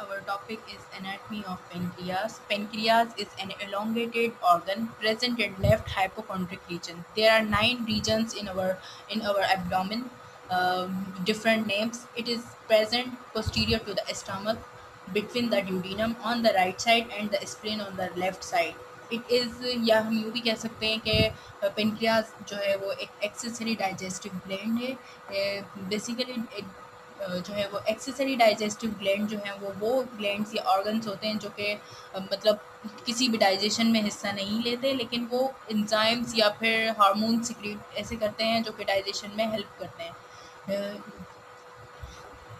our topic is anatomy of pancreas. Pancreas is an elongated organ present in left hypochondrial region. There are 9 regions in our abdomen, different names. It is present posterior to the stomach, between the duodenum on the right side and the spleen on the left side. It is या हम यूँ भी कह सकते हैं कि pancreas जो है वो एक एक्सेसरी डाइजेस्टिव ग्लैंड है। बेसिकली जो है वो एक्सेसरी डाइजेस्टिव ग्लैंड जो है वो ग्लैंड्स या ऑर्गन्स होते हैं जो कि मतलब किसी भी डाइजेशन में हिस्सा नहीं लेते, लेकिन वो एंजाइम्स या फिर हार्मोन सिक्रीट ऐसे करते हैं जो कि डाइजेशन में हेल्प करते हैं।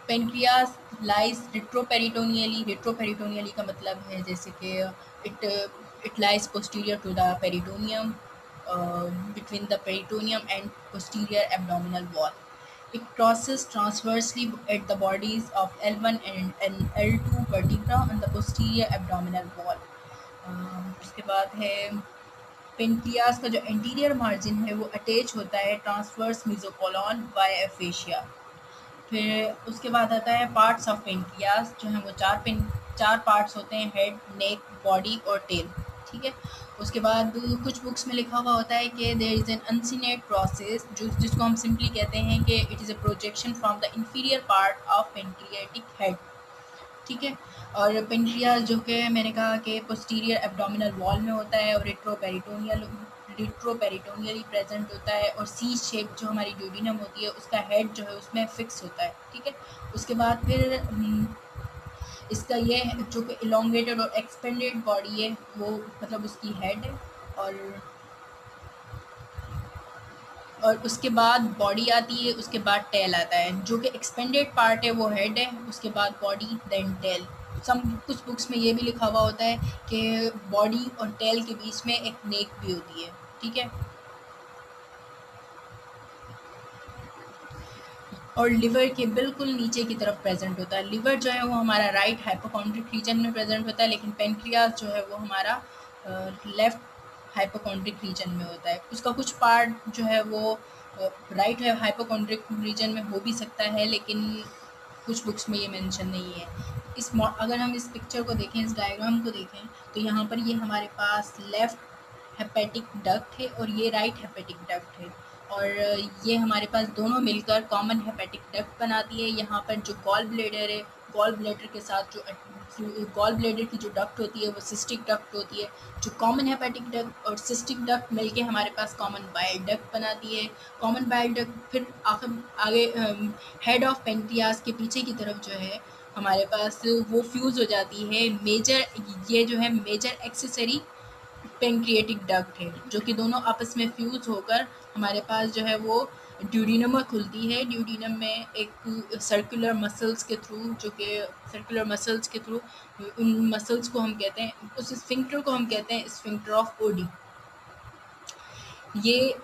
Pancreas lies रिट्रोपेरिटोनियली। रिट्रोपेरिटोनियली का मतलब है जैसे कि it it lies posterior to the peritoneum, between the peritoneum and posterior abdominal wall. It crosses transversely at the bodies of L1 and L2 vertebra on the posterior abdominal wall. उसके बाद है pancreas का जो anterior margin है वो attach होता है transverse मेसोकोलॉन via एफेशिया। फिर उसके बाद आता है पार्ट्स ऑफ पेनक्रियास, जो हैं वो चार पार्ट्स होते हैं, हेड, नेक, बॉडी और टेल। ठीक है। उसके बाद कुछ बुक्स में लिखा हुआ होता है कि there is an uncinate process, जिसको हम सिंपली कहते हैं कि it is a projection from the inferior part of pancreatic head. ठीक है। और पेनक्रियास जो कि मैंने कहा कि पोस्टीरियर एब्डोमिनल वॉल में होता है और रिट्रोपेरिटोनियली प्रेजेंट होता है, और सी शेप जो हमारी ड्यूडिनम होती है उसका हेड जो है उसमें फिक्स होता है। ठीक है। उसके बाद फिर इसका ये है जो कि इलोंगेटेड और एक्सपेंडेड बॉडी है वो मतलब उसकी हेड है, और उसके बाद बॉडी आती है, उसके बाद टेल आता है। जो कि एक्सपेंडेड पार्ट है वो हेड है, उसके बाद बॉडी देन टेल। कुछ बुक्स में ये भी लिखा हुआ होता है कि बॉडी और टेल के बीच में एक नेक भी होती है। ठीक है। और लिवर के बिल्कुल नीचे की तरफ प्रेजेंट होता है। लिवर जो है वो हमारा राइट हाइपोकॉन्ड्रिक रीजन में प्रेजेंट होता है, लेकिन पेनक्रियास जो है वो हमारा लेफ्ट हाइपोकॉन्ड्रिक रीजन में होता है। उसका कुछ पार्ट जो है वो राइट हाइपोकॉन्ड्रिक रीजन में हो भी सकता है, लेकिन कुछ बुक्स में ये मेंशन नहीं है। अगर हम इस पिक्चर को देखें, इस डायग्राम को देखें, तो यहाँ पर ये हमारे पास लेफ्ट हेपेटिक डक्ट है और ये राइट हेपेटिक डक्ट है, और ये हमारे पास दोनों मिलकर कॉमन हेपेटिक डक्ट बनाती है। यहाँ पर जो गॉल ब्लैडर है, गॉल ब्लैडर के साथ जो गॉल ब्लैडर की जो डक्ट होती है वो सिस्टिक डक्ट होती है। जो कॉमन हेपेटिक डक्ट और सिस्टिक डक्ट मिलके हमारे पास कॉमन बाइल डक्ट बनाती है। कॉमन बाइल डक्ट फिर आगे हेड ऑफ पेनक्रियास के पीछे की तरफ जो है हमारे पास वो फ्यूज़ हो जाती है ये जो है मेजर एक्सेसरी पेनक्रिएटिक डक्ट है, जो कि दोनों आपस में फ्यूज़ होकर हमारे पास जो है वो ड्यूडिनम में खुलती है। ड्यूडिनम में एक सर्कुलर मसल्स के थ्रू उन मसल्स को हम कहते हैं, उस स्फिंक्टर को हम कहते हैं स्फिंक्टर ऑफ ओडी। ये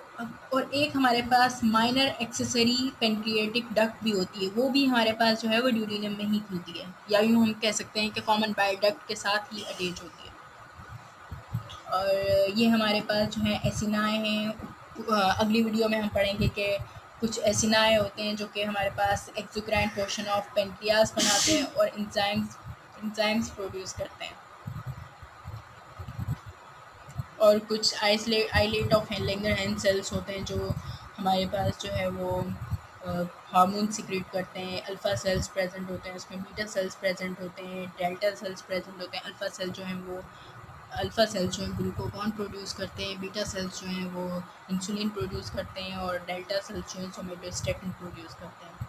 और एक हमारे पास माइनर एक्सेसरी पेनक्रिएटिक डक्ट भी होती है, वो भी हमारे पास जो है वो ड्यूडिनम में ही खुलती है, या यूँ हम कह सकते हैं कि कॉमन बाइल डक्ट के साथ ही अटैच होती है। और ये हमारे पास जो है एसिनाए हैं। अगली वीडियो में हम पढ़ेंगे कि कुछ एसिनाए होते हैं जो कि हमारे पास एक्सोक्राइन पोर्शन ऑफ पेनक्रियास बनाते हैं और एंजाइम्स प्रोड्यूस करते हैं। और कुछ आइलेट ऑफ लैंगरहैंस सेल्स होते हैं जो हमारे पास जो है वो हार्मोन सिक्रेट करते हैं। अल्फ़ा सेल्स प्रेजेंट होते हैं, उसमें बीटा सेल्स प्रेजेंट होते हैं, डेल्टा सेल्स प्रेजेंट होते हैं। अल्फ़ा सेल्स जो हैं ग्लूकोगॉन प्रोड्यूस करते हैं, बीटा सेल्स जो हैं वो इंसुलिन प्रोड्यूस करते हैं, और डेल्टा सेल्स जो हैं सोमेटोस्टेटिन प्रोड्यूस करते हैं।